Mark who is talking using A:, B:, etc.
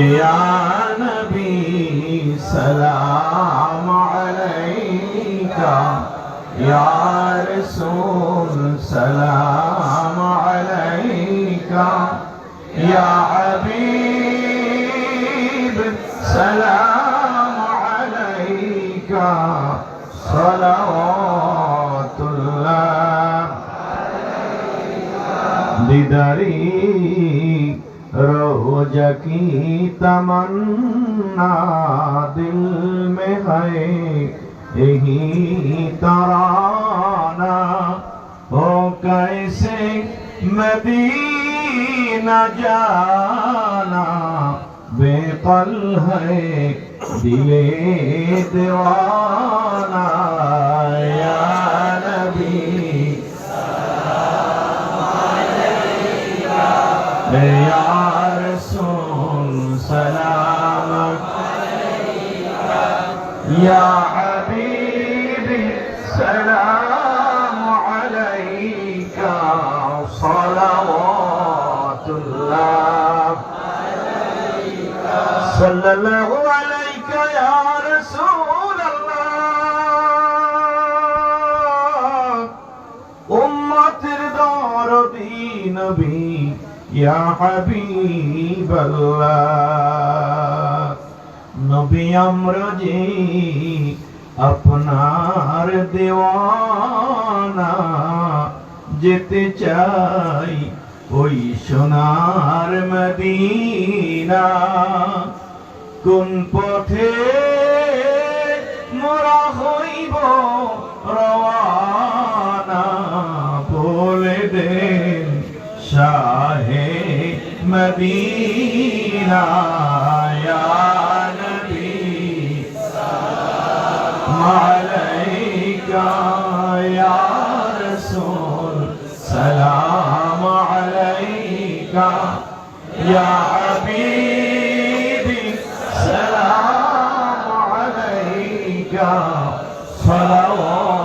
A: या नबी सलाम अलैका या रसूल सलाम अलैका या हबीब सलाम अलैका सलावतुल्लाह दीदारी रोजा की तमन्ना दिल में है यही तराना हो कैसे मदीना जाना बेकल है दिले दीवाना या नबी या रसूल सलाम या हबीबी सलाम अलैका सलावतुल्लाह सल्लल्लाहु अलैका या रसूल अल्लाह उम्मतेर दरदी नबी या हबीब अल्लाह नबी আমরা যে আপনার দেওয়ানা যেতে চাই ওই সোনার মদিনা কোন পথে মোরা হইব রওয়ানা বলে দেন शाहे मदीना या नबी सलाम अलैका या रसूल सलाम अलैका या हबीबी सलाम अलैका सलावतुल्लाह